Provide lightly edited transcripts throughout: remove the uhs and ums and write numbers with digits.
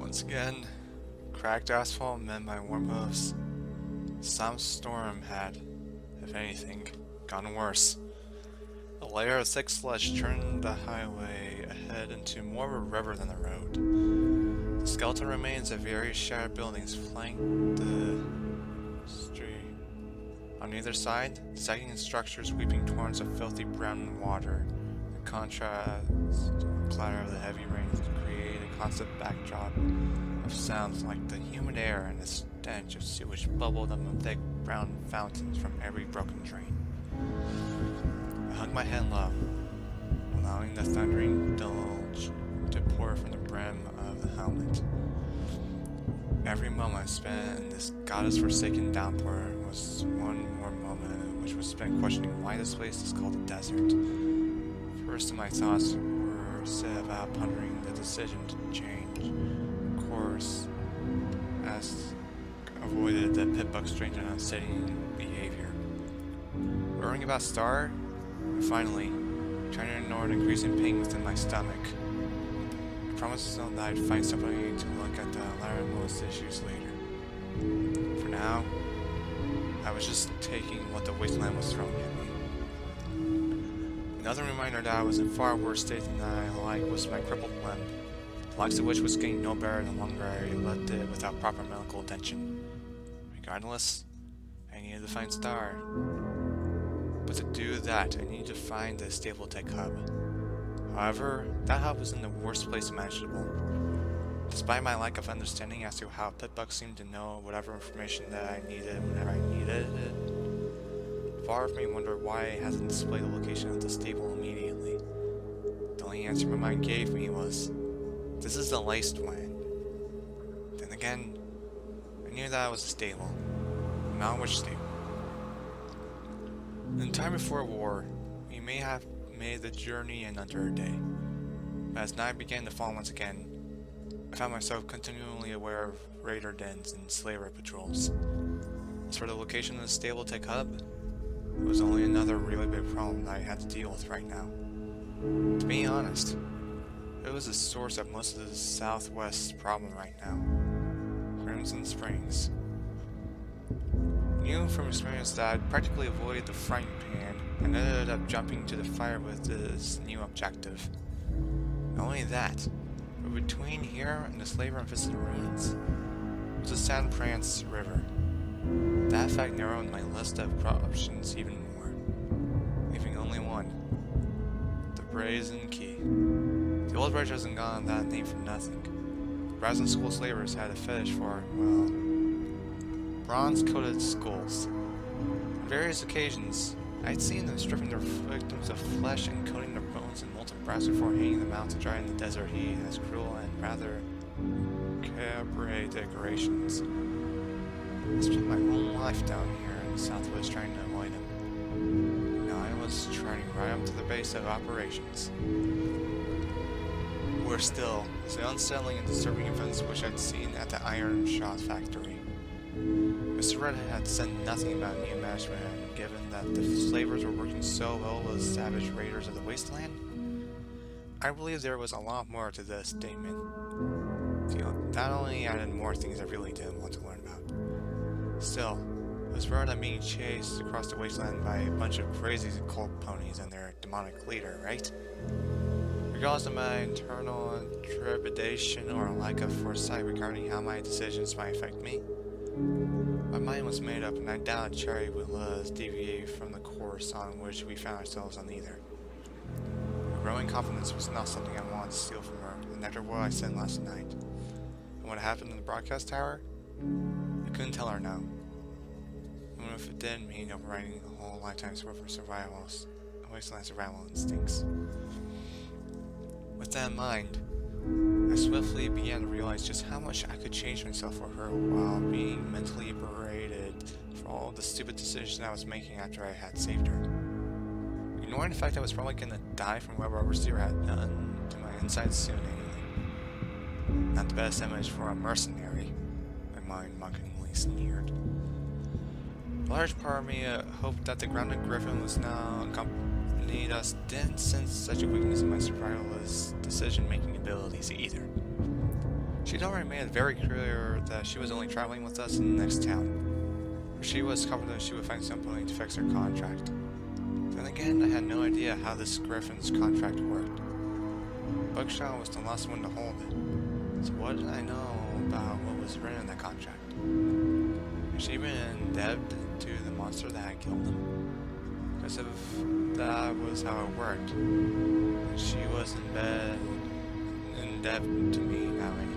Once again, cracked asphalt met my warm hoofs. Some storm had, if anything, gotten worse. A layer of thick sludge turned the highway ahead into more of a river than a road. The skeleton remains of various shattered buildings flanked the street. On either side, sagging structures weeping torrents of filthy brown water. The contrast clatter of the heavy rain created a constant backdrop of sounds like the humid air and the stench of sewage bubbled up in thick brown fountains from every broken drain. I hung my head low, allowing the thundering deluge to pour from the brim of the helmet. Every moment spent in this goddess-forsaken downpour was one more moment which was spent questioning why this place is called a desert. First my thoughts were set about pondering the decision to change course as avoided the pitbuck's strange and unsettling behavior. Worrying about Star, and finally, trying to ignore the increasing pain within my stomach. I promised myself that I'd find somebody to look at the latter-most issues later. For now, I was just taking what the wasteland was throwing at me. Another reminder that I was in far worse state than I like was my crippled limb, the likes of which was getting no better the longer I left it without proper medical attention. Regardless, I needed to find Star. But to do that, I needed to find the stable tech hub. However, that hub was in the worst place imaginable. Despite my lack of understanding as to how Pitbuck seemed to know whatever information that I needed whenever I needed it, far of me wondered why it hasn't displayed the location of the stable immediately. The only answer my mind gave me was, this is the laced one. Then again, I knew that it was a stable, not which stable. In the time before war, we may have made the journey in under a day, but as night began to fall once again, I found myself continually aware of raider dens and slaver patrols. As for the location of the stable tech hub, it was only another really big problem that I had to deal with right now. To be honest, it was the source of most of the Southwest's problem right now. Crimson Springs. I knew from experience that I'd practically avoided the frying pan and ended up jumping to the fire with this new objective. Not only that, but between here and the slaver-infested ruins was the San Prance River. That fact narrowed my list of options even more, leaving only one: the Brazen Key. The old bridge hasn't gotten that name for nothing. The Brazen School slavers had a fetish for, well, bronze-coated skulls. On various occasions, I'd seen them stripping their victims of flesh and coating their bones in molten brass before hanging them out to dry in the desert heat as cruel and rather cabaret decorations. I spent my whole life down here in the Southwest trying to avoid them. Now I was trotting right up to the base of operations. Worse still was the unsettling and disturbing events which I'd seen at the iron shot factory. Mr. Redhead had said nothing about new management, and given that the slavers were working so well with savage raiders of the wasteland, I believe there was a lot more to this statement. That only added more things I really didn't want to learn about. Still, it was word I'm being chased across the wasteland by a bunch of crazy cult ponies and their demonic leader, right? Regardless of my internal trepidation or lack of foresight regarding how my decisions might affect me, my mind was made up, and I doubted Cherry would let us deviate from the course on which we found ourselves on either. Her growing confidence was not something I wanted to steal from her, and after what I said last night, and what happened in the broadcast tower, I couldn't tell her no. Even if it did mean overriding a whole lifetime's worth of wasteland survival instincts. With that in mind, I swiftly began to realize just how much I could change myself for her while being mentally berated for all the stupid decisions I was making after I had saved her. Ignoring the fact I was probably going to die from what Overseer had done to my insides soon anyway. Not the best image for a mercenary, my mind mockingly sneered. A large part of me hoped that the grounded griffin was now accompanied us didn't sense such a weakness in my survivalist decision-making abilities either. She'd already made it very clear that she was only traveling with us in the next town. She was confident she would find somebody to fix her contract. Then again, I had no idea how this Griffin's contract worked. Buckshot was the last one to hold it. So what did I know about what was written in that contract? Had she been indebted to the monster that had killed him? Because if that was how it worked, then she was indebted to me now anyway.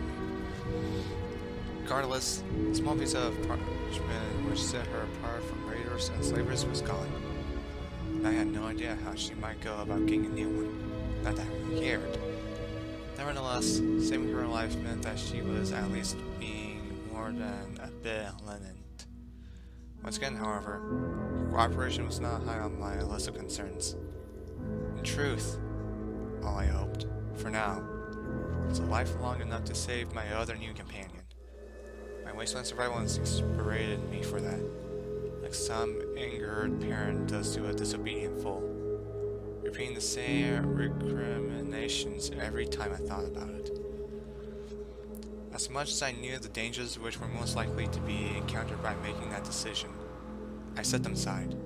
Regardless, the small piece of parchment which set her apart from raiders and slavers was gone. And I had no idea how she might go about getting a new one. Not that I really cared. Nevertheless, saving her life meant that she was at least being more than a bit lenient. Once again, however, cooperation was not high on my list of concerns. In truth, all I hoped, for now, was a life long enough to save my other new companion. My wasteland survival instincts berated me for that, like some angered parent does to a disobedient foal, repeating the same recriminations every time I thought about it. As much as I knew the dangers which were most likely to be encountered by making that decision, I set them aside.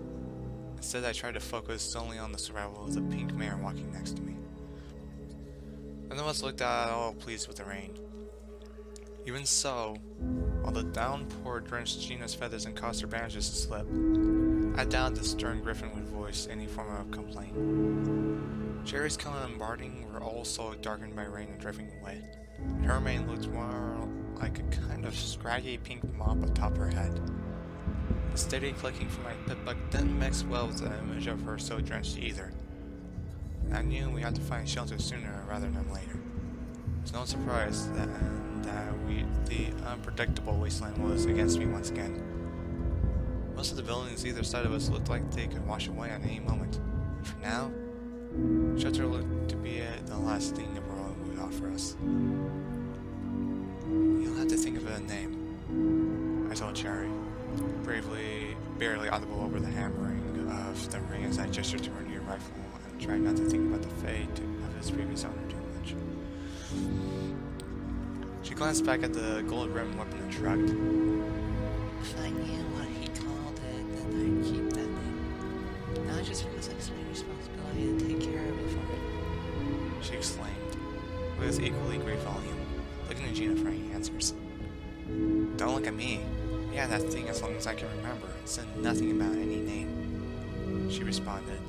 Instead, I tried to focus solely on the survival of the pink mare walking next to me. None of us looked at all pleased with the rain. Even so, while the downpour drenched Gina's feathers and caused her bandages to slip, I doubted the stern Griffin would voice any form of complaint. Cherry's Killer and Barding were also darkened by rain and drifting away, and her mane looked more like a kind of scraggy pink mop atop her head. The steady clicking from my pitbuck didn't mix well with the image of her so drenched either, and I knew we had to find shelter sooner rather than later. It's no surprise that the unpredictable wasteland was against me once again. Most of the buildings either side of us looked like they could wash away at any moment. And for now, shelter looked to be the last thing the world would offer us. You'll have to think of a name, I told Cherry, barely audible over the hammering of the ring as I gestured to her new rifle and tried not to think about the fate of his previous owner too much. She glanced back at the gold-rimmed weapon and shrugged. If I knew what he called it, then I'd keep that name. Not just because it's my responsibility to take care of it for it. She exclaimed, with equally great volume, looking at Gina for any answers. Don't look at me. Yeah, that thing as long as I can remember. It said nothing about any name. She responded,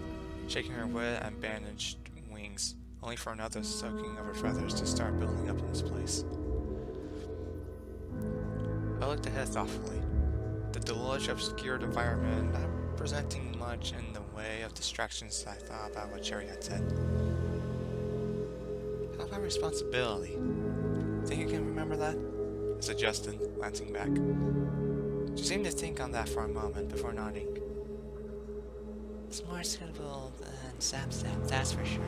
shaking her wet and bandaged wings, only for another soaking of her feathers to start building up in its place. I looked ahead thoughtfully, the deluge obscured environment not presenting much in the way of distractions as I thought about what Cherry had said. How about responsibility? Think you can remember that? I suggested, glancing back. She seemed to think on that for a moment before nodding. It's more suitable than Zap, that's for sure.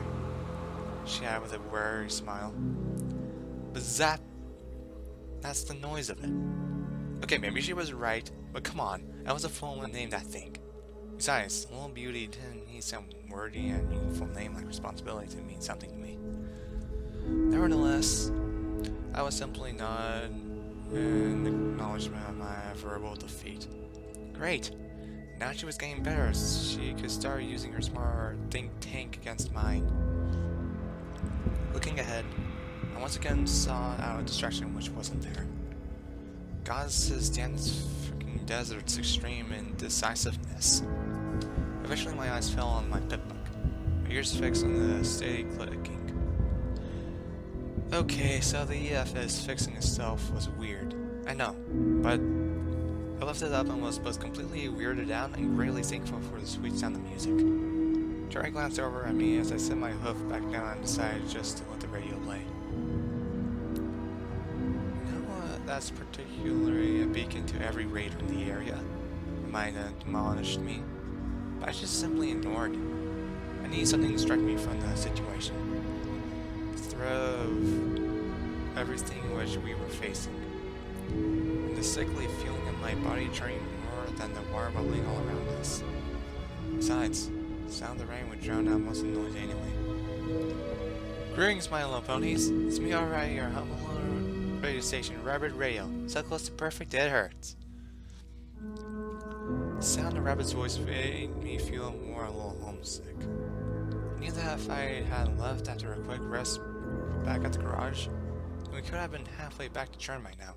She added with a wary smile. But Zap, that's the noise of it. Okay, maybe she was right, but come on, I was a fool when I named that thing. Besides, little beauty didn't need some wordy and meaningful name like responsibility to mean something to me. Nevertheless, I was simply nod in acknowledgement of my verbal defeat. Great! Now she was getting better, she could start using her smart think tank against mine. Looking ahead, I once again sought out a distraction which wasn't there. Goddesses stand this freaking desert's extreme indecisiveness. Eventually my eyes fell on my pitbuck, my ears fixed on the steady clicking. Okay, so the EFS fixing itself was weird. I know, but I lifted up and was both completely weirded out and greatly thankful for the sweet sound of music. Jerry glanced over at me as I set my hoof back down and decided just to let the radio play. You know what? That's particularly a beacon to every raider in the area, Amina admonished me, but I just simply ignored it. I needed something to distract me from the situation. The threat of everything which we were facing, and the sickly feeling in my body turning more than the water bubbling all around us. Besides, the sound of the rain would drown out most of the noise anyway. Greetings, my little ponies. It's me, alright, your humble radio station, Rabbit Radio. So close to perfect, it hurts. The sound of Rabbit's voice made me feel more a little homesick. I knew that if I had left after a quick rest back at the garage, we could have been halfway back to Churn by now.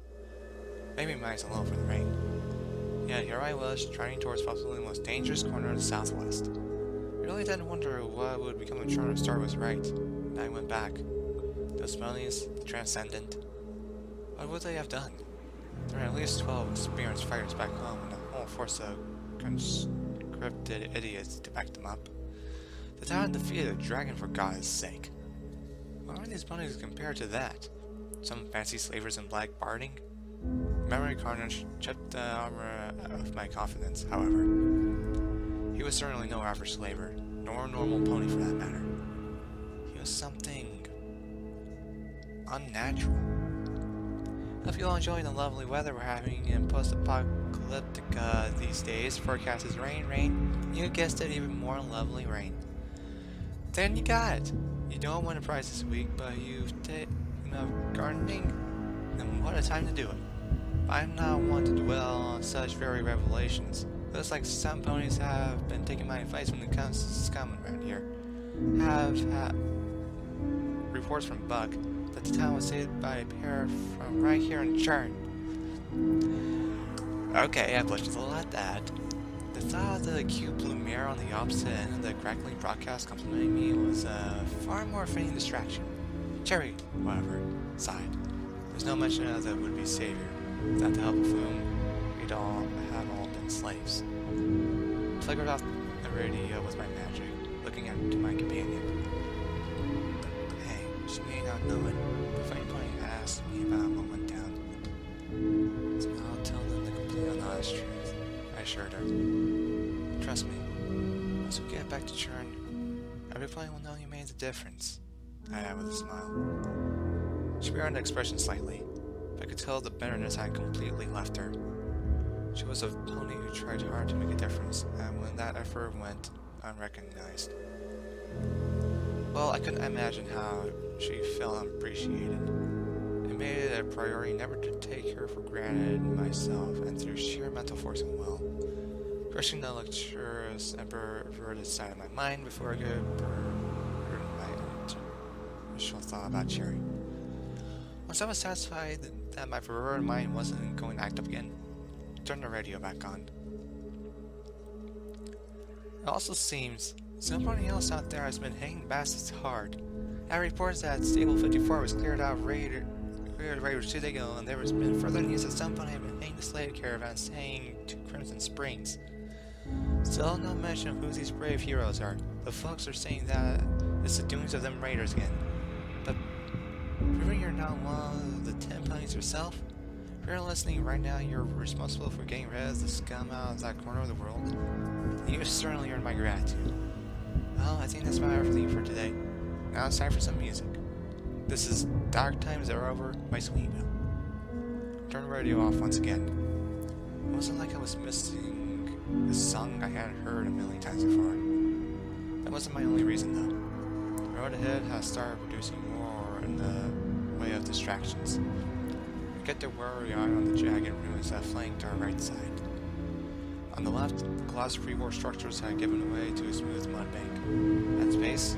Maybe minus a little for the rain. Yet here I was, trotting towards possibly the most dangerous corner of the Southwest. I really did wonder what would become of Churn if Star was right, and I went back. Those Smellies, the Transcendent, what would they have done? There were at least 12 experienced fighters back home and a whole force of conscripted idiots to back them up. The town defeated a dragon for God's sake. What are these bunnies compared to that? Some fancy slavers in black barding? Memory Carnage chipped the armor of my confidence, however. He was certainly no average slaver, nor a normal pony for that matter. He was something unnatural. Hope you all enjoy the lovely weather we're having in post-apocalyptic these days. Forecast is rain, rain. You guessed it, even more lovely rain. Then you got it. You don't win a prize this week, but you've taken up gardening. Then what a time to do it. I'm not one to dwell on such very revelations. Looks like some ponies have been taking my advice when it comes to scum around here. Have had reports from Buck that the town was saved by a pair from right here in Churn. Okay, I blushed a little at that. The thought of the cute blue mirror on the opposite end of the crackling broadcast complimenting me was a far more fitting distraction. Cherry, however, sighed. There's no mention of the would-be savior, without the help of whom we'd all have all been slaves. I flickered off the radio with my magic, looking at to my companion. Hey, she may not know it, but Funny Pony asked me about what went down. So I'll tell them the complete and honest truth. I assured her. Trust me, once we get back to Churn, everybody will know you made the difference. I added with a smile. She burned the expression slightly, but I could tell the bitterness had completely left her. She was a pony who tried hard to make a difference, and when that effort went unrecognized, well, I couldn't imagine how she felt unappreciated. It made it a priority never to take her for granted myself, and through sheer mental force and will, crushing the luxurious and perverted side of my mind before I could burn my initial thought about Cherry. Once I was satisfied that my perverted mind wasn't going to act up again, I turned the radio back on. It also seems somebody else out there has been hitting bastards hard. I have reports that Stable 54 was cleared out of raiders 2 days ago, and there has been further news that somebody had been hitting the slave caravan staying to Crimson Springs. Still no mention of who these brave heroes are. The folks are saying that it's the doings of them raiders again. But proving you're not one of the 10 ponies yourself? If you're listening right now, you're responsible for getting rid of the scum out of that corner of the world. You certainly earned my gratitude. Well, I think that's about everything for today. Now it's time for some music. This is Dark Times Are Over by Sweetville. Turn the radio off once again. It wasn't like I was missing a song I hadn't heard a million times before. That wasn't my only reason though. The road ahead has started producing more in the way of distractions. I get to where we are on the jagged ruins that flanked our right side. On the left, the colossal pre-war structures had given way to a smooth mud bank. At its base,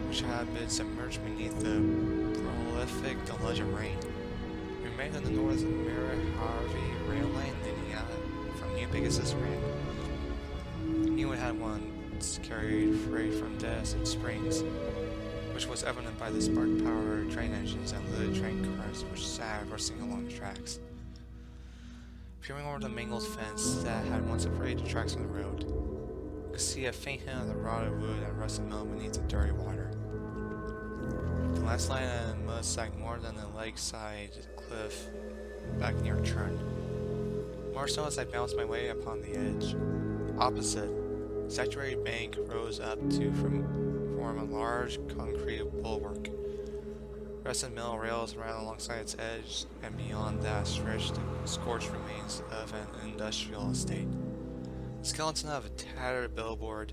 which had been submerged beneath the prolific deluge of rain, remained on the north Mira Harvey rail line leading out from New Pegasus Rand. New had once carried freight from Desert Springs, which was evident by the spark-powered train engines and lit train cars which sat rustling along the tracks. Peering over the mangled fence that had once separated the tracks from the road, I could see a faint hint of the rotted wood and rusted metal beneath the dirty water. The landslide and mud sagged more than the lakeside cliff back near Churn. More so as I bounced my way upon the edge. Opposite, a saturated bank rose up to form a large concrete bulwark. Rusted metal rails ran alongside its edge, and beyond that stretched the scorched remains of an industrial estate. The skeleton of a tattered billboard,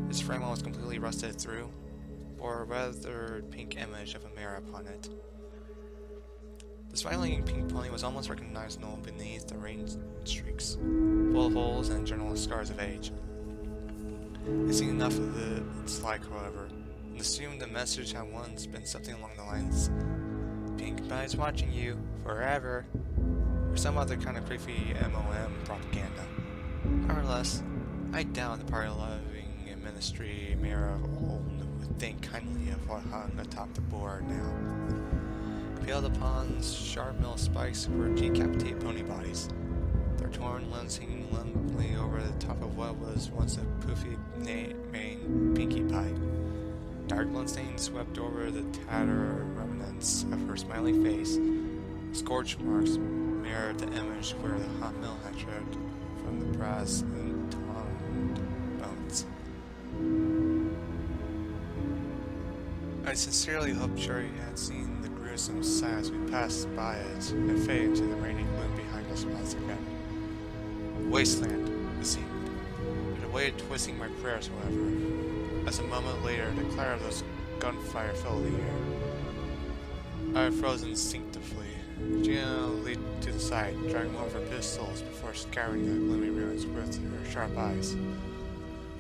its frame almost completely rusted through, bore a weathered pink image of a mare upon it. The The smiling pink pony was almost recognizable beneath the rain streaks, full of holes and general scars of age. I'd seen enough of its like, however, and assumed the message had once been something along the lines, "Pink Pie's watching you, forever," or some other kind of creepy MOM propaganda. Nevertheless, I doubt the party-loving ministry mayor of old would think kindly of what hung atop the board now. Impaled upon sharp metal spikes were decapitated pony bodies, their torn limbs hanging limply over the top of what was once a poofy mane Pinkie Pie. Dark bloodstains swept over the tattered remnants of her smiling face. Scorch marks mirrored the image where the hot mill had dripped from the brass and toned bones. I sincerely hoped Sherry had seen the gruesome sight as we passed by it and faded into the rainy gloom behind us once again. Wasteland, it seemed. It avoided twisting my prayers, however, as a moment later the clatter of those gunfire filled the air. I froze instinctively. Gina leaped to the side, dragging one of her pistols before scouring the gloomy ruins with her sharp eyes.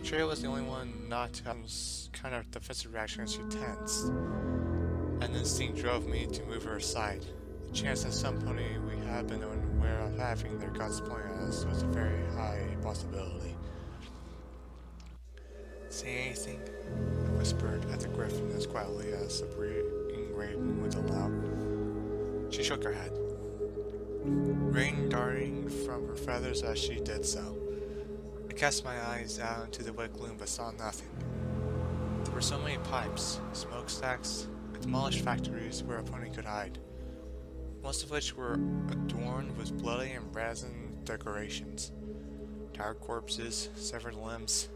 Sherry was the only one not to have some kind of defensive reaction as she tensed. An instinct drove me to move her aside. The chance that some pony we had been unaware of having their guns pointed at us was a very high possibility. "See anything?" I whispered at the griffin as quietly as the breathing raven would allow. She shook her head, rain darting from her feathers as she did so. I cast my eyes out into the wet gloom but saw nothing. There were so many pipes, smokestacks, and demolished factories where a pony could hide, most of which were adorned with bloody and brazen decorations. Tired corpses, severed limbs,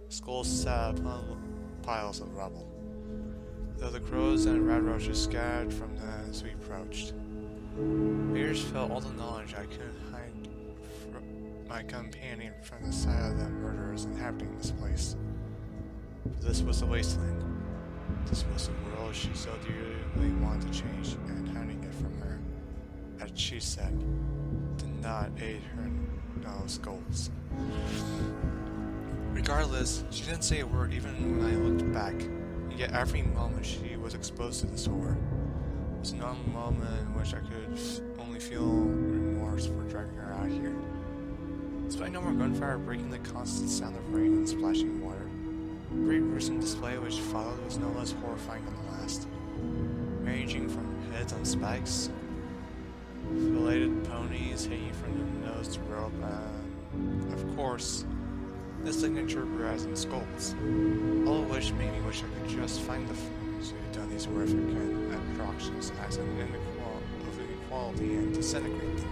skulls sat upon piles of rubble, though the crows and rat roaches scattered from them as we approached. My ears felt all the knowledge I couldn't hide from my companion from the sight of the murderers inhabiting this place. For this was the wasteland. This was the world she so dearly wanted to change, and hiding it from her, as she said, did not aid her nose goals. Regardless, she didn't say a word even when I looked back, and yet every moment she was exposed to this horror was another moment in which I could only feel remorse for dragging her out here. Despite no more gunfire breaking the constant sound of rain and splashing water, the great gruesome display which followed was no less horrifying than the last, ranging from heads on spikes, filleted ponies hanging from the nose to rope, and, of course, the signature brazen skulls, all of which made me wish I could just find the fools who had done these horrific atrocities as an inequality and disintegrate them.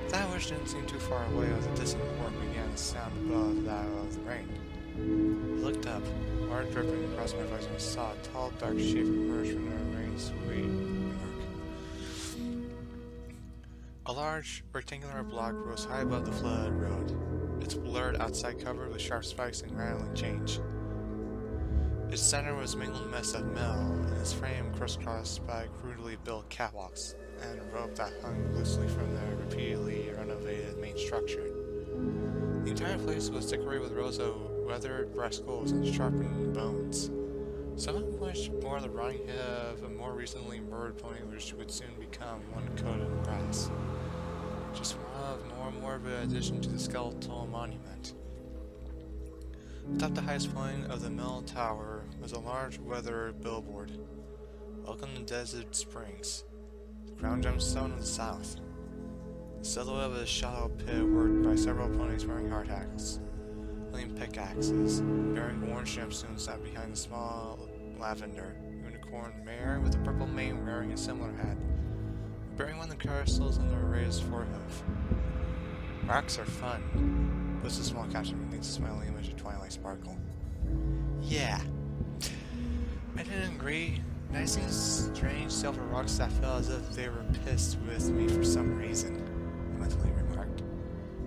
That wish didn't seem too far away as the distant roar began to sound above that of the rain. I looked up, water dripping across my face, and saw a tall, dark shape emerge from the rain-sweet murk. A large, rectangular block rose high above the flooded road, its blurred outside covered with sharp spikes and rattling chains. Its center was a mingled mess of metal, and its frame crisscrossed by crudely built catwalks and a rope that hung loosely from the repeatedly renovated main structure. The entire place was decorated with rows of weathered brass skulls and sharpened bones, some of which bore the rotting head of a more recently murdered pony which would soon become one coated in brass. Just one of more and more of an addition to the skeletal monument. Atop the highest point of the mill tower was a large weathered billboard. "Welcome to Desert Springs, the crown gemstone of the south." The silhouette of a shallow pit worked by several ponies wearing hard hats, holding pickaxes, bearing orange gemstones sat behind a small lavender unicorn mare with a purple mane wearing a similar hat, bearing one of the crystals in the raised forehoof. "Rocks are fun," was the small caption beneath the smiling image of Twilight Sparkle. Yeah, I didn't agree, but I seen strange silver rocks that felt as if they were pissed with me for some reason, I mentally remarked,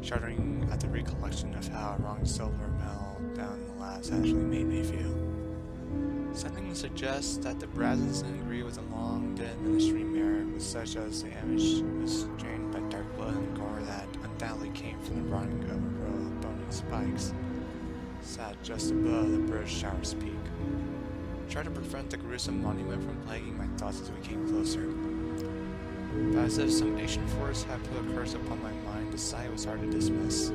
shuddering at the recollection of how wrong silver metal down in the labs actually made me feel. Something suggests that the Brazens didn't agree with the long-dead ministry mayor was such as the image was drained by dark blood and gore that undoubtedly came from the rotting of a row of bony spikes, sat just above the bridge shower's peak. I tried to prevent the gruesome monument from plaguing my thoughts as we came closer. But as if some ancient force had put a curse upon my mind, the sight was hard to dismiss.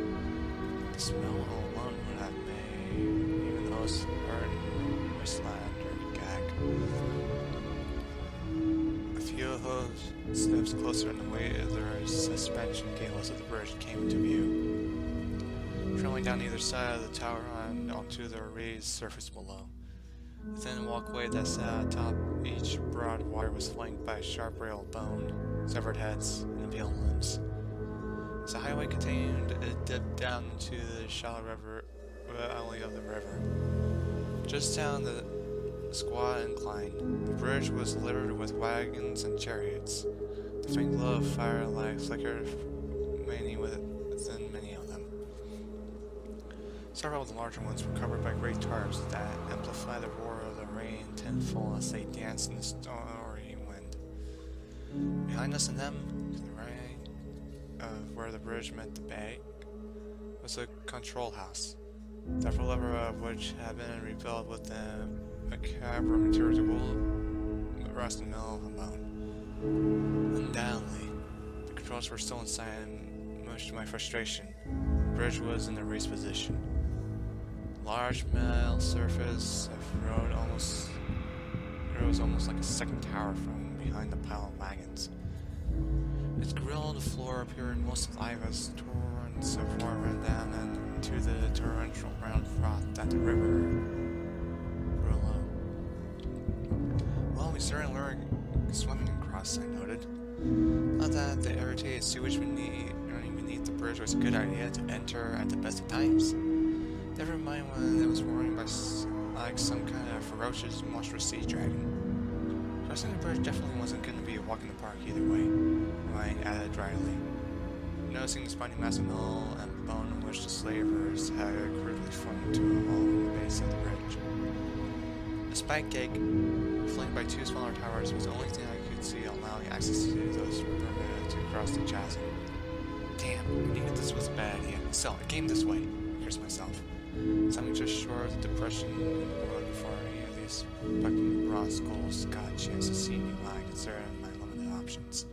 The smell alone would have made even the most ardent wastelander gag. A few hoof steps closer and the weight of the suspension cables of the bridge came into view, trailing down either side of the tower and onto the raised surface below. The thin walkway that sat atop each broad wire was flanked by a sharp rail of bone, severed heads, and impaled limbs. As the highway continued, it dipped down into the shallow alley of the river. Just down the squat incline, the bridge was littered with wagons and chariots. The faint glow of firelight flickered within many of them. Several of the larger ones were covered by great tarps that amplified the roar of the rain tenfold as they danced in the stormy wind. Behind us and them, to the right of where the bridge met the bank, was a control house, the upper level of which had been rebuilt with a cavern material to rest in the middle of a mound. Undoubtedly, the controls were still inside, and much to my frustration, the bridge was in a raised position. Large metal surface rose almost like a second tower from behind the pile of wagons. Its grill on the floor appeared most alive as torrents of water ran down and into the torrential brown froth that the river below. Well, we certainly learned swimming across, I noted. Not that the irritated sewage running beneath the bridge was a good idea to enter at the best of times. Never mind when it was roaring by like some kind of ferocious, monstrous sea dragon. Crossing the bridge definitely wasn't going to be a walk in the park either way, I added dryly, noticing the spiny mass of metal and bone in which the slavers had crudely formed into a hole in the base of the bridge. A spike gate, flanked by two smaller towers, was the only thing I could see allowing access to those permitted to cross the chasm. Damn, I knew this was a bad idea. Still, I came this way, I cursed myself. Something just short of the depression in the road before any of these bucking bronze skulls got a chance to see me while I considered my limited options.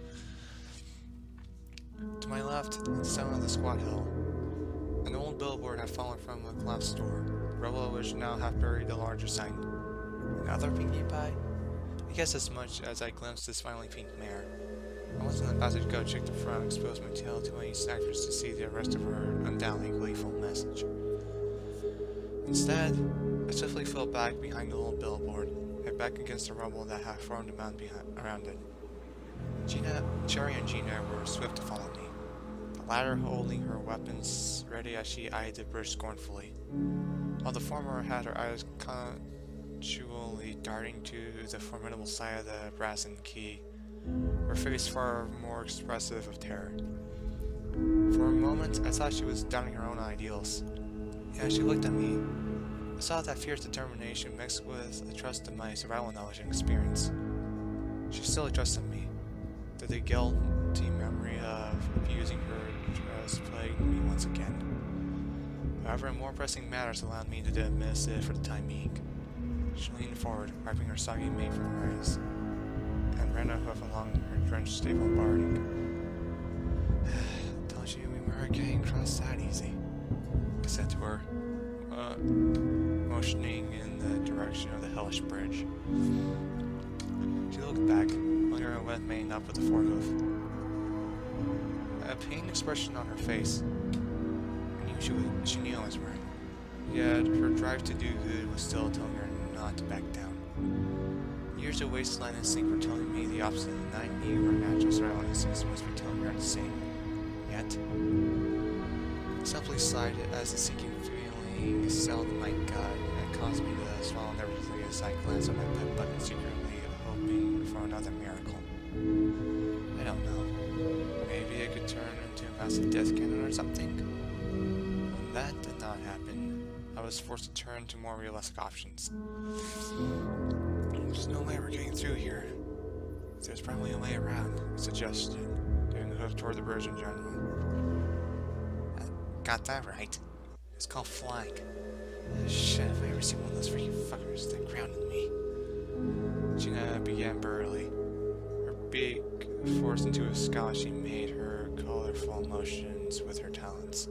To my left, at the center of the squat hill, an old billboard had fallen from a collapsed store, rubble of which now half buried the larger sign. Another Pinkie Pie? I guess as much as I glimpsed this finely pink mare. I wasn't about to go check the front, expose my tail to any snipers to see the rest of her undoubtedly gleeful message. Instead, I swiftly fell back behind the little billboard, head back against the rubble that had formed a mound around it. Cherry and Gina were swift to follow me, the latter holding her weapons ready as she eyed the bridge scornfully, while the former had her eyes continually darting to the formidable sight of the brass and key, her face far more expressive of terror. For a moment, I thought she was doubting her own ideals. As she looked at me, I saw that fierce determination mixed with a trust in my survival knowledge and experience. She still trusted me, though the guilty memory of abusing her trust plagued me once again. However, more pressing matters allowed me to dismiss it for the time being. She leaned forward, wiping her soggy mane from her eyes, and ran a hoof along her drenched stable barring. Told you we weren't getting across that easy, I said to her, motioning in the direction of the hellish bridge. She looked back, holding her wet mane up with the forehoof. A pained expression on her face. I knew she knew I was right. Yet her drive to do good was still telling her not to back down. Years of wasteland instinct were telling me the opposite, and I knew her natural survival instincts must be telling her the same. Yet, I simply sighed as the sinking feeling settled in my gut and caused me to swallow nervously as I glanced at my pet bucket secretly, hoping for another miracle. I don't know. Maybe it could turn into a massive death cannon or something? When that did not happen, I was forced to turn to more realistic options. There's no way we're getting through here. There's probably a way around, he suggested, giving a hoof toward the bridge in general. Got that right. It's called flying. Shit, if I ever see one of those freaking fuckers that grounded me. Gina began burly. Her beak forced into a scowl, she made her colorful motions with her talons.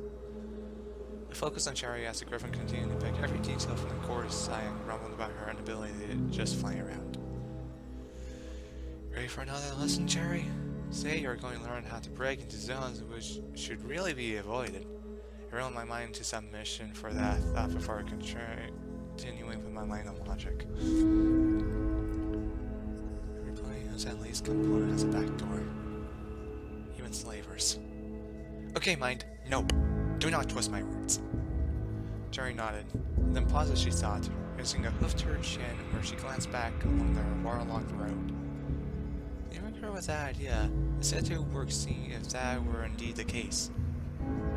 I focused on Cherry as the griffin continued to pick every detail from the gorgeous eye and grumbled about her inability to just fly around. Ready for another lesson, Cherry? Today you are going to learn how to break into zones which should really be avoided. I reeled my mind into submission for that thought before continuing with my line of logic. Everybody who's at least component has a back door. Even slavers. Okay, mind. Nope. Do not twist my words. Cherry nodded, and then paused as she thought, raising a hoof to her chin where she glanced back along the waterlogged road. Leaving her with that idea, I set to work seeing if that were indeed the case.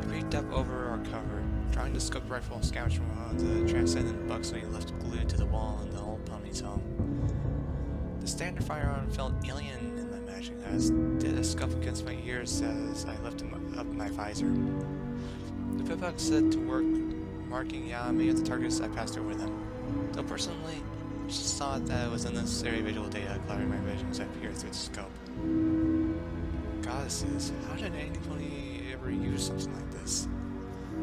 I peeked up over our cover, trying to scope the rifle scouts from one of the transcendent bucks we left glued to the wall in the old pony's home. The standard firearm felt alien in my imagining as did a scuff against my ears as I lifted up my visor. The pipbuck set to work marking out many of the targets I passed over them, though personally, I just thought that it was unnecessary visual data cluttering my vision as I peered through the scope. Goddesses, how did anybody ever use something like this?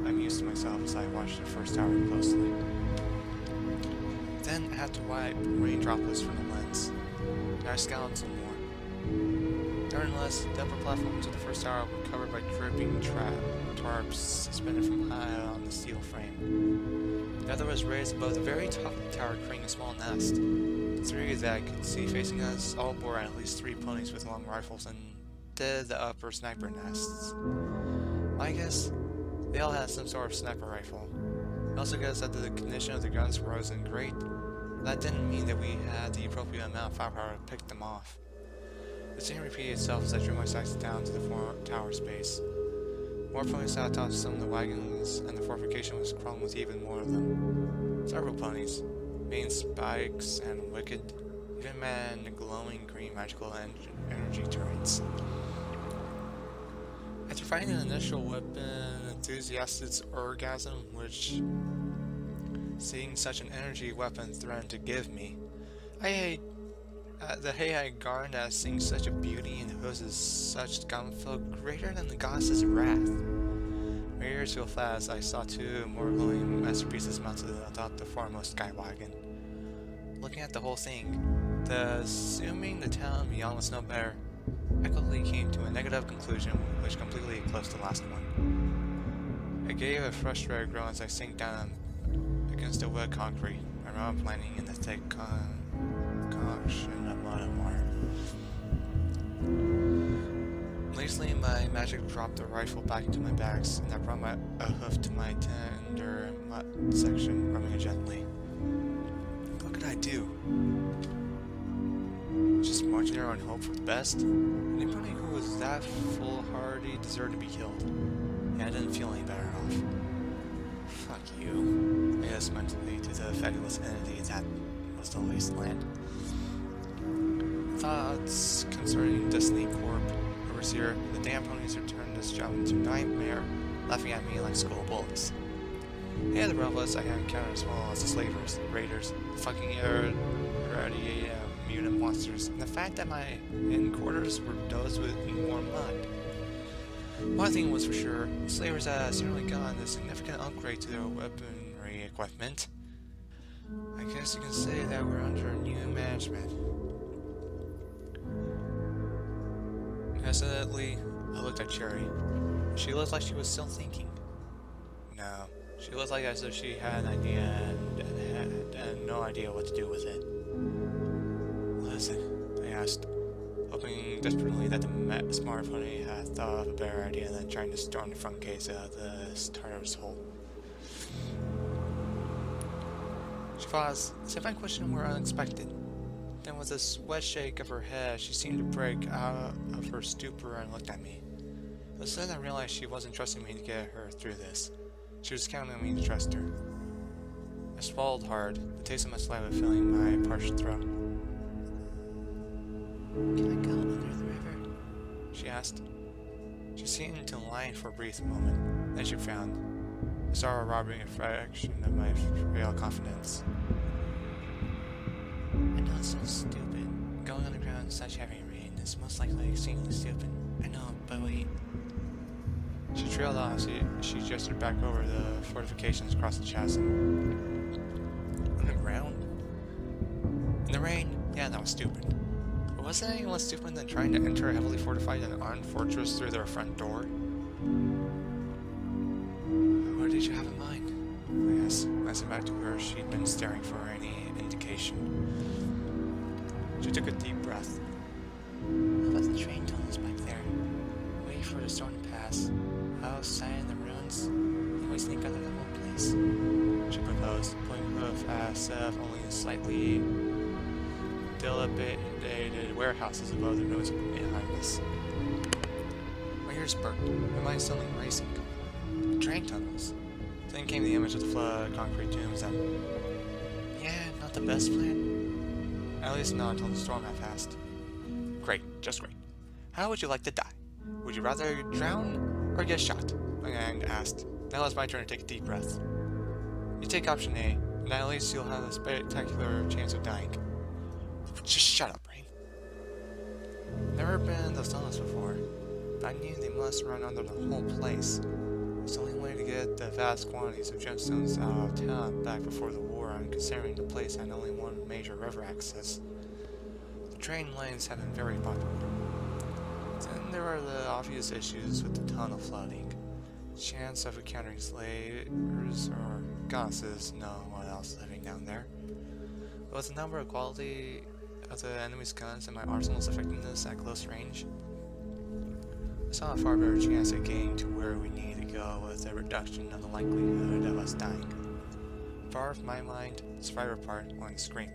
I mused to myself as I watched the first hour closely. Then I had to wipe rain droplets from the lens, and I scowled some more. Nevertheless, the upper platforms of the first tower were covered by dripping tarps suspended from high on the steel frame. The other was raised above the very top of the tower, creating a small nest. The three that I could see facing us all bore at least 3 ponies with long rifles and did the upper sniper nests. I guess they all had some sort of sniper rifle. I also guessed that the condition of the guns wasn't great, but that didn't mean that we had the appropriate amount of firepower to pick them off. The scene repeated itself as I drew my sights down to the tower space. More ponies sat atop some of the wagons, and the fortification was crawling with even more of them. Several ponies, main spikes and wicked, even manned glowing green magical energy turrets. After finding an initial weapon enthusiast's orgasm, which seeing such an energy weapon threatened to give me, the hay I garnered at seeing such a beauty in the hooves of such scum felt greater than the goddess's wrath. My ears fell flat as I saw 2 more glowing masterpieces mounted atop the foremost sky wagon. Looking at the whole thing, assuming the town beyond was no better, I quickly came to a negative conclusion which completely eclipsed the last one. I gave a frustrated groan as I sank down against the wet concrete, my mouth planting in the thick concoction of mud and water. Lazily, my magic dropped the rifle back into my bags, and I brought a hoof to my tender mutt section, rubbing it gently. What could I do? Just march there and hope for the best? Anybody who was that foolhardy deserved to be killed. Yeah, I didn't feel any better off. Fuck you. I guess mentally to the fabulous entity that was the wasteland. Thoughts concerning Destiny Corp, Overseer, the damn ponies returned this job into nightmare, laughing at me like school bullies. Hey, the rebels I had encountered as well as the slavers, the raiders, the fucking irradiated mutant monsters, and the fact that my quarters were dosed with more mud. One thing was for sure, the slavers had certainly gotten a significant upgrade to their weaponry equipment. I guess you can say that we're under new management. Hesitantly, I looked at Cherry. She looked like she was still thinking. No, she looked like as if she had an idea and had no idea what to do with it. What is it? I asked, hoping desperately that the smart pony had thought of a better idea than trying to storm the front gates out of the starter's hole. She paused, as if my question were unexpected. Then with a sweat shake of her head, she seemed to break out of her stupor and looked at me. But then I realized she wasn't trusting me to get her through this. She was counting on me to trust her. I swallowed hard, the taste of my saliva filling my parched throat. Can I go under the river? She asked. She seemed to lie for a brief moment. Then she frowned. I saw her robbing a fraction of my frail confidence. I know it sounds stupid. Going underground in such heavy rain is most likely extremely stupid. I know, but wait. She trailed off. She gestured back over the fortifications across the chasm. Underground? In the rain? Yeah, that was stupid. But wasn't anyone less stupid than trying to enter a heavily fortified and armed fortress through their front door? What did you have in mind? I asked, when I sat back to where she'd been staring for any indication. She took a deep breath. How about the train tunnels back there? Wait for the storm to pass. Outside in the ruins, and we sneak out of the whole place. She proposed, pulling hoof as of only slightly dilapidated warehouses above the ruins behind us. My ears perked, my mind suddenly racing. Train tunnels. Then came the image of the flooded concrete tombs and... Yeah, not the best plan. At least not until the storm had passed. Great, just great. How would you like to die? Would you rather drown or get shot? Yang asked. Now it's my turn to take a deep breath. You take option A, and at least you'll have a spectacular chance of dying. Just shut up, Rain. Never been in those tunnels before, but I knew they must run under the whole place. It's the only way to get the vast quantities of gemstones out of town back before the war, and considering the place had only one major river access. The train lanes have been very popular. Then there are the obvious issues with the tunnel flooding. Chance of encountering slayers or goddesses, no one else living down there. But with the number and quality of the enemy's guns and my arsenal's effectiveness at close range, I saw a far better chance of getting to where we need to go with a reduction of the likelihood of us dying. Far from my mind, the survivor part wanted to scream.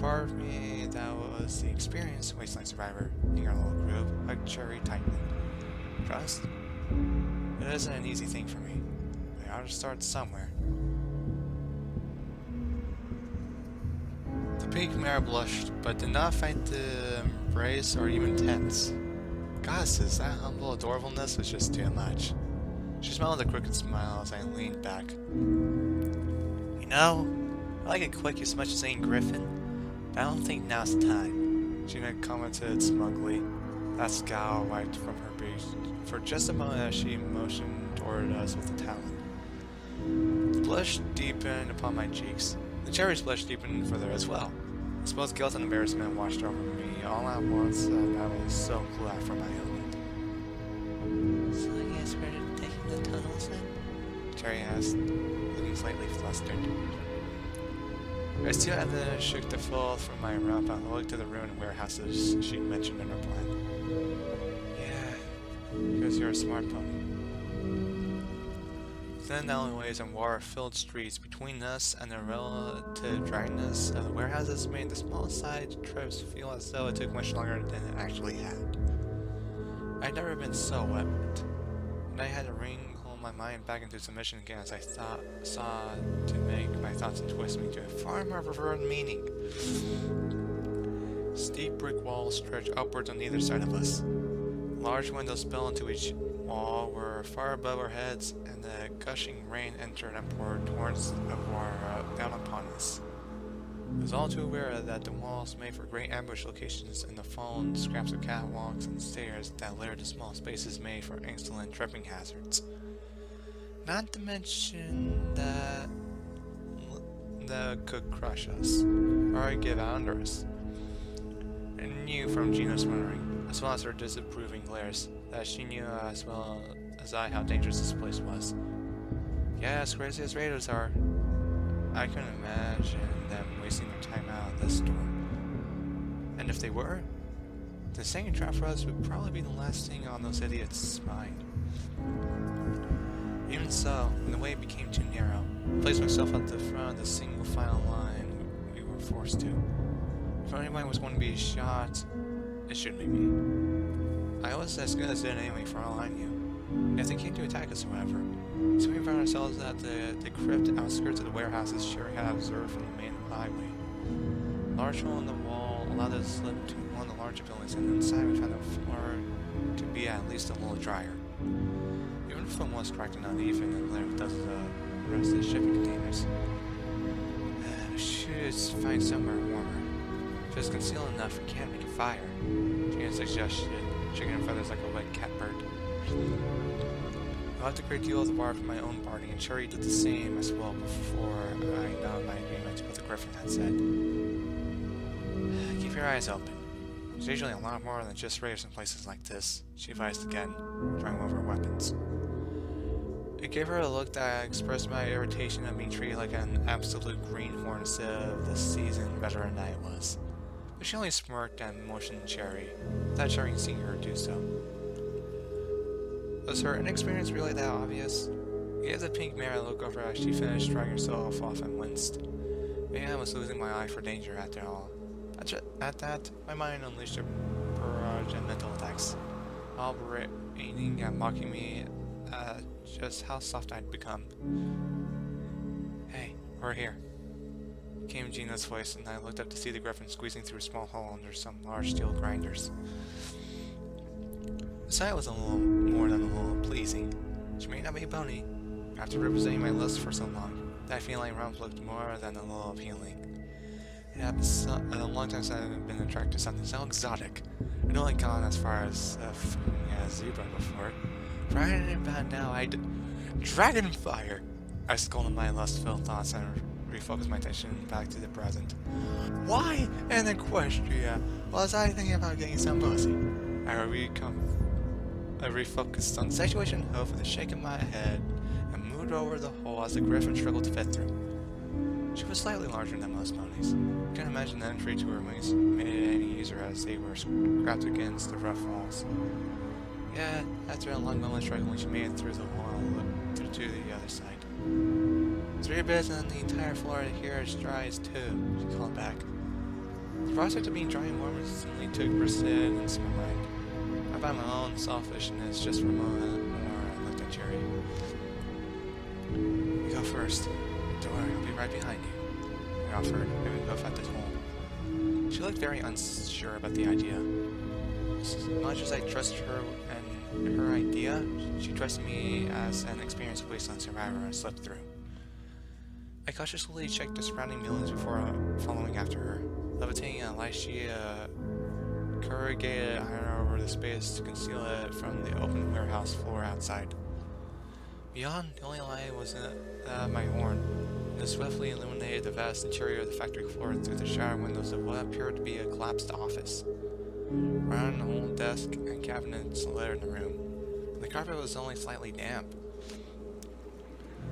Part of me that was the experienced wasteland survivor in our little group, hugged Cherry tightly. Trust? It isn't an easy thing for me. I ought to start somewhere. The pink mare blushed, but did not find the embrace or even tense. Goddesses, that humble adorableness was just too much. She smiled with a crooked smile as I leaned back. You know, I like it quick as much as St. Griffin, but I don't think now's the time. She commented smugly. That scowl wiped from her face for just a moment as she motioned toward us with the talon. The blush deepened upon my cheeks. The cherry's blush deepened further as well. I suppose guilt and embarrassment washed over me all at once, and I was so glad for my element. So I guess we're taking the tunnels then? Cherry asked, looking slightly flustered. I still had the shook the filth from my rump and looked to the ruined warehouses she'd mentioned in her plan. Yeah, because you're a smart pony. Thin alleyways and water-filled streets between us and the relative dryness of the warehouses made the small side trips feel as though it took much longer than it actually had. I'd never been so wet, and I had to wrangle my mind back into submission again as I saw to make my thoughts and twist me to a far more preferred meaning. Steep brick walls stretched upwards on either side of us. Large windows spill into each wall were far above our heads, and the gushing rain entered and poured torrents of water down upon us. I was all too aware that the walls made for great ambush locations, and the fallen scraps of catwalks and stairs that littered the small spaces made for excellent tripping hazards. Not to mention that could crush us, or give out under us. I knew from Gina's wondering, as well as her disapproving glares, that she knew as well as I how dangerous this place was. Yeah, as crazy as raiders are, I couldn't imagine them wasting their time out of this storm. And if they were, the second trap for us would probably be the last thing on those idiots' mind. Even so, when the way became too narrow, I placed myself at the front of the single file line we were forced to. If anyone was going to be shot, it should be me. I was as good as dead anyway for all I knew. If they came to attack us, however, so we found ourselves at the crypt outskirts of the warehouses Sherry had observed from the main highway. A large hole in the wall allowed us to slip to one of the larger buildings, and inside we found the floor to be at least a little drier. Even if it was cracked and uneven, and layered with dozens of rusted shipping containers. We should find somewhere warmer. If it's concealed enough, we can't make a fire. Gina suggested, shaking her feathers like a wet cat bird. I left a great deal of the water from my own party, and Cherry did the same as well before I nodded my agreement to what the Griffin had said. Keep your eyes open. There's usually a lot more than just raiders in places like this, she advised again, trying over her weapons. I gave her a look that expressed my irritation at being treated like an absolute greenhorn instead of the seasoned veteran I was. But she only smirked and motioned Cherry, without Cherry seeing her do so. Was her inexperience really that obvious? I gave the pink mare a look over as she finished drying herself off and winced. Maybe I was losing my eye for danger after all. At that, my mind unleashed a barrage of mental attacks, all berating and mocking me at just how soft I'd become. Hey, we're here, came Gina's voice, and I looked up to see the Griffin squeezing through a small hole under some large steel grinders. The sight was a little more than a little pleasing. She may not be bony, but after representing my lust for so long, that feline rump looked more than a little appealing. It had been a long time since I've been attracted to something so exotic. I'd only gone as far as fucking a zebra before. Right about now, Dragonfire! I scolded my lust-filled thoughts and refocused my attention back to the present. Why in Equestria was I thinking about getting some pussy? I refocused on the situation, with a shake of my head, and moved over the hole as the Griffin struggled to fit through. She was slightly larger than most ponies. I can't imagine the entry to her wings made it any easier as they were scrapped against the rough walls. Yet, after a long moment's struggling, she made it through the wall and looked to the other side. 3 bits and the entire floor here is dry as 2, she called back. The prospect of being dry and warm instantly took precedence in my mind. I found my own selfishness just for a moment more and looked at Cherry. You go first. Don't worry, I'll be right behind you, I offered, and we both at the hole. She looked very unsure about the idea. As much as I trusted her and her idea, she trusted me as an experienced wasteland survivor and slipped through. I cautiously checked the surrounding buildings before following after her, levitating a light sheet of corrugated iron over the space to conceal it from the open warehouse floor outside. Beyond, the only light was my horn. It swiftly illuminated the vast interior of the factory floor through the shower windows of what appeared to be a collapsed office. Around the whole desk and cabinets littered the room. The carpet was only slightly damp.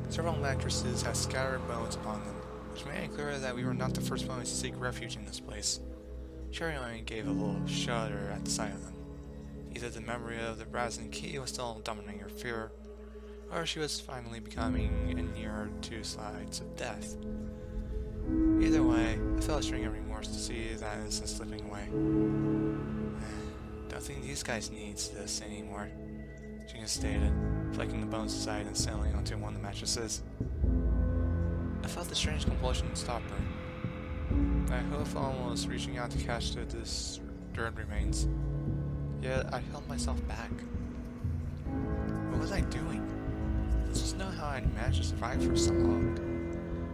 Several mattresses had scattered bones upon them, which made it clear that we were not the first ones to seek refuge in this place. Cherry only gave a little shudder at the sight of them. Either the memory of the brazen key was still dominating her fear, or she was finally becoming nearer to sides of death. Either way, I felt a string of remorse to see that innocence slipping away. Don't think these guys needs this anymore, Gina stated, flicking the bones aside and settling onto one of the mattresses. I felt the strange compulsion stop her. My hoof almost reaching out to catch the disturbed remains. Yet I held myself back. What was I doing? This was not how I'd managed to survive for so long.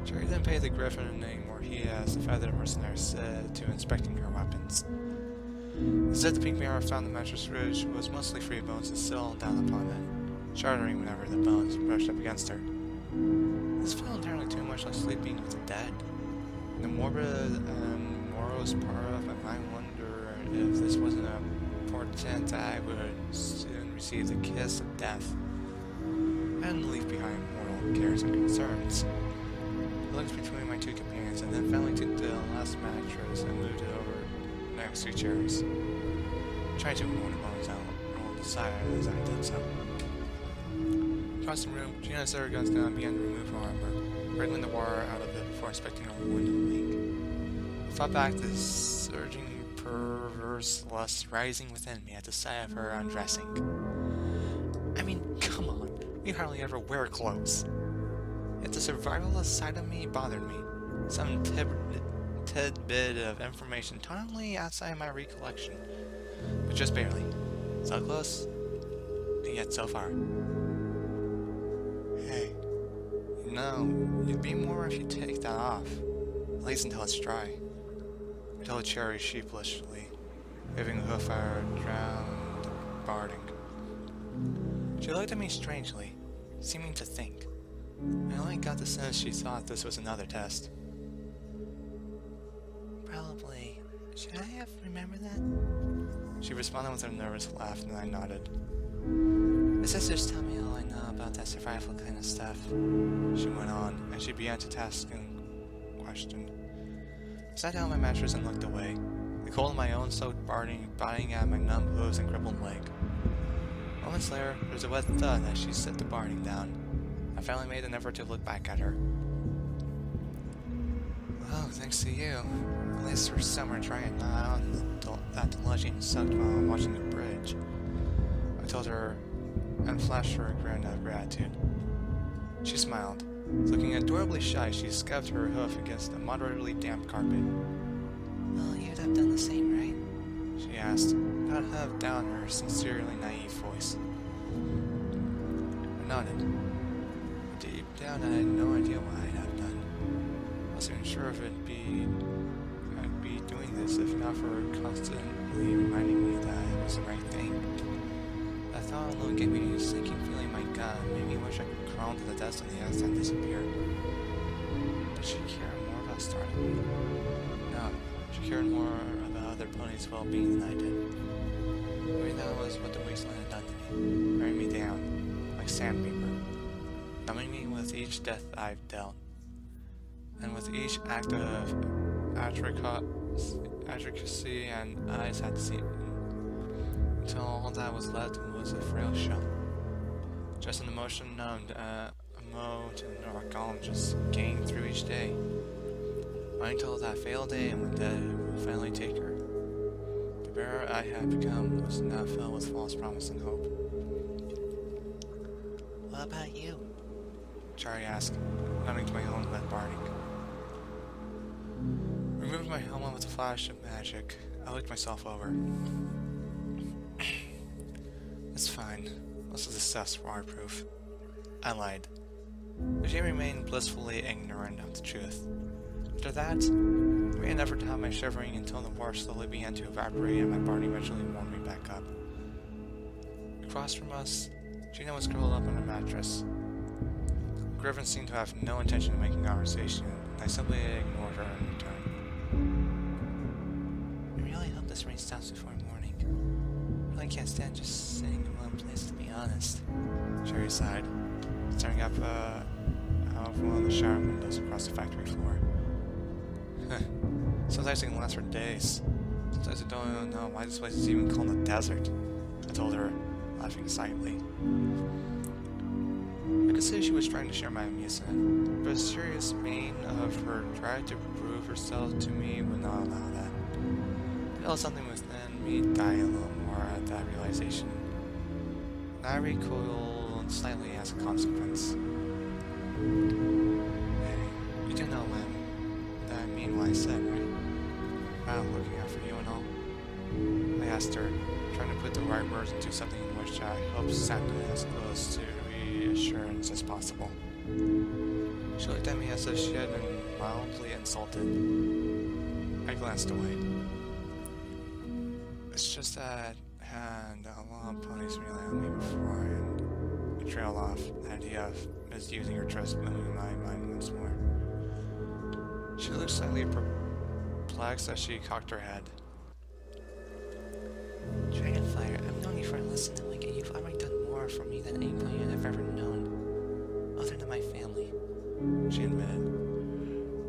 Cherry didn't pay the Griffin any more heed as the feathered mercenary said to inspecting her weapons. Instead, the pink mirror found the mattress ridge was mostly free of bones and settled down upon it, shuddering whenever the bones brushed up against her. This felt entirely too much like sleeping with the dead. The morbid and morose part of my mind wondered if this wasn't a portent that I would soon receive the kiss of death and leave behind mortal cares and concerns. I looked between my two companions and then finally took the last mattress and moved it over next to Cherry's. Trying to remove the bones out, rolled aside as I did so. Across the room, Gina set her guns down and began to remove her armor, wriggling the wire out of it before inspecting her wounded leg. I fought back the surging perverse lust rising within me at the sight of her undressing. I mean, come on, we hardly ever wear clothes. Yet the survivalist side of me bothered me. Some tidbit of information totally outside my recollection, but just barely. So close, and yet so far. Hey, you know, you'd be more if you take that off, at least until it's dry. I told Cherry sheepishly, waving a hoof at her drowned barding. She looked at me strangely, seeming to think. I only got the sense she thought this was another test. Probably. Should I have remembered that? She responded with a nervous laugh, and I nodded. The sisters tell me all I know about that survival kind of stuff. She went on, and she began to task and question. I sat down on my mattress and looked away, the cold of my own soaked biting at my numb hooves and crippled leg. Moments later, there was a wet thud as she set the barding down. I finally made an effort to look back at her. Well, thanks to you. At least for summer trying not on that lodging sucked while watching the bridge. I told her and flashed her a grin of gratitude. She smiled. Looking adorably shy, she scuffed her hoof against the moderately damp carpet. Well, you'd have done the same, right? She asked, not half down her sincerely naive voice. I nodded. Deep down, I had no idea what I'd have done. I wasn't sure if I'd be doing this if not for constantly reminding me that it was the right thing. That thought alone gave me a sinking feeling in my gut and made me wish I could crawl to the dust on the ice and disappear. Did she care more about starting me? No, she cared more about other ponies' well-being than I did. Maybe that was what the wasteland had done to me, wearing me down, like sandpaper, numbing me with each death I've dealt, and with each act of advocacy and eyes had seen, until all that was left was a frail shell. Just an emotion numbed, a mode and neurologist gained through each day. Until that fatal day and when death would finally take her. The bearer I had become was now filled with false promise and hope. What about you? Chari asked, nodding to my own wet barding. Removing my helmet with a flash of magic, I looked myself over. It's fine. Most of the stuff's waterproof. I lied. But she remained blissfully ignorant of the truth. After that, I made an effort to have my shivering until the water slowly began to evaporate and my barding eventually warmed me back up. Across from us, Gina was curled up on a mattress. Griffin seemed to have no intention of making conversation, and I simply ignored her in return. I really hope this rain stops before morning. I really can't stand just sitting in one place, to be honest. Sherry sighed, staring up out of one of the shower windows across the factory floor. Sometimes it can last for days. Sometimes I don't even know why this place is even called a desert, I told her, laughing silently. I could say she was trying to share my amusement, but a serious vein of her drive to prove herself to me would not allow that. I felt something within me die a little more at that realization. And I recoiled slightly as a consequence. Hey, you do know that I mean what I said, right? About looking out for you and all. I asked her, trying to put the right words into something which I hoped sounded as close to reassurance as possible. She looked at me as if she had been mildly insulted. I glanced away. It's just that I had a lot of ponies rely on me before, and I trailed off. The idea of misusing her trust blew in my mind once more. She looked slightly perplexed as she cocked her head. Dragonfire, I've known you for less than a week, and you've already done more for me than any pony I've ever known, other than my family, she admitted.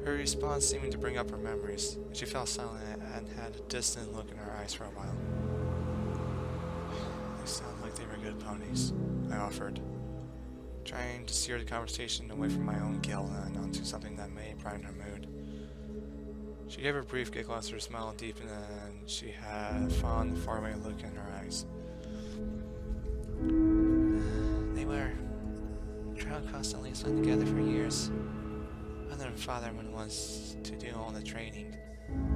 Her response seeming to bring up her memories. She fell silent and had a distant look in her eyes for a while. They sound like they were good ponies, I offered, trying to steer the conversation away from my own guilt and onto something that may brighten her mood. She gave a brief giggle as her smile deepened and she had a fond, faraway look in her eyes. They were. Trailed across the wasteland together for years. Mother and father were the ones to do all the training.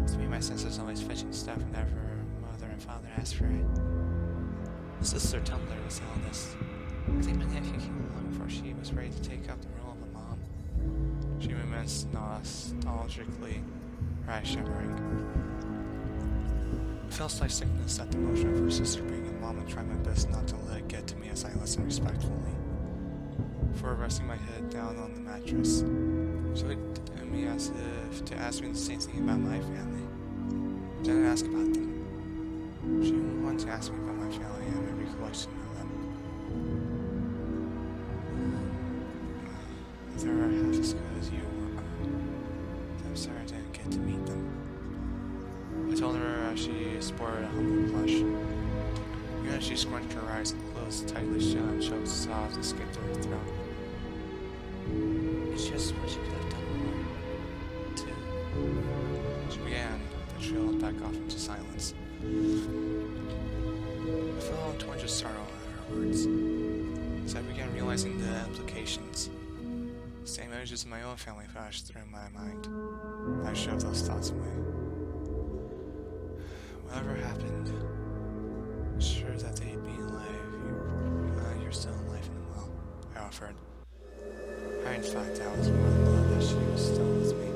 To me, my sister's always fetching stuff whenever her mother and father ask for it. Sister Tumblr was the eldest. I think my nephew came along before she was ready to take up the role of a mom. She reminisced nostalgically, her eyes shimmering. I felt slight sickness at the motion of her sister being a mom and tried my best not to let it get to me as I listened respectfully. Before resting my head down on the mattress, she looked at me as if to ask me the same thing about my family. I didn't ask about them. She wanted to ask me about my family and my recollection of them. They're half as good as you were. I'm sorry I didn't get to meet them. I told her as she sported a humble blush. Even as she scrunched her eyes and closed tightly shut and choked sobs escaped her throat. It's just what you could have done more, too. She began, but trailed back off into silence. I felt a twinge of sorrow at her words, as I began realizing the implications. The same images of my own family flashed through my mind. I shoved those thoughts away. Whatever happened, sure that they'd be alive. You're still alive and well, I offered. In fact, I was more than glad that she was still with me.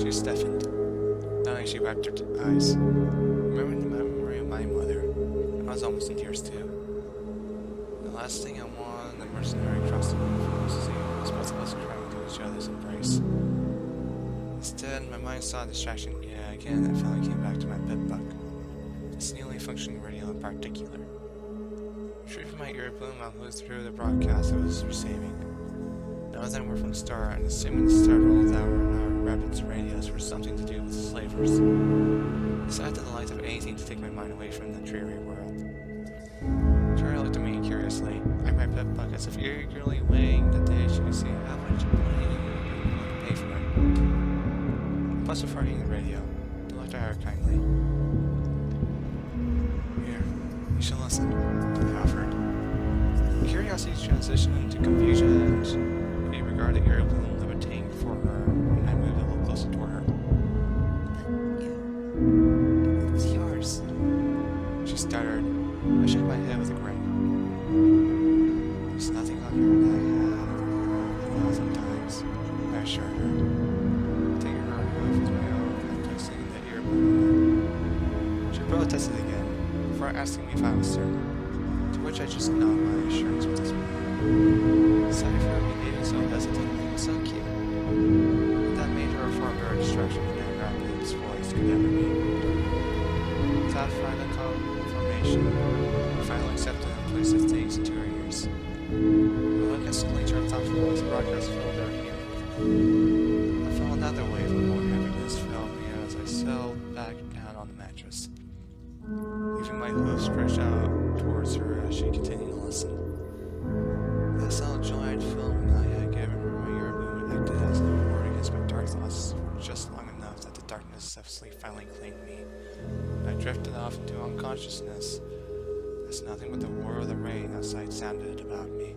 She stiffened. Suddenly she wiped her eyes. Remembering the memory of my mother, I was almost in tears too. The last thing I wanted the mercenary across the room was to see was both of us crying to each other's embrace. Instead, my mind saw a distraction yet again and finally came back to my pit buck. This nearly functioning radio in particular. Retrieving my earplug, I looked through the broadcast I was receiving. None of them were from Star, and assuming the several that were in our Rapids radios were something to do with slavers. I decided to the light of anything to take my mind away from the dreary world. Tara looked at me curiously, eyed my pet buck as if eagerly waiting the day she could see how much money would pay for it. I paused before hitting the radio. I looked at her kindly. Here, you should listen, I offered. Curiosity transitioned into confusion and she regarded the airplane levitating before her, and I moved a little closer toward her. It's yours. She stuttered. I shook my head with a grin. There's nothing like her that I had 1,000 times, I assured her. Taking her hoof with my own and placing the earplug on her. She protested again, before asking me if I was certain, to which I just nodded my assurance with a smile. Sorry for behaving so hesitantly, so cute. That made her a far better distraction than any Rapid's voice could ever be. Without final confirmation, I finally accepted and placed the things into her ears. The look instantly turned thoughtful as the broadcast filled their hearing. I felt another wave of more heaviness filled me as I settled back down on the mattress, leaving my hoof stretched out towards her as she continued to listen. That solid joy I'd felt when I had given her my earplug acted as a reward against my dark thoughts for just long enough that the darkness of sleep finally claimed me. I drifted off into unconsciousness as nothing but the roar of the rain outside sounded about me.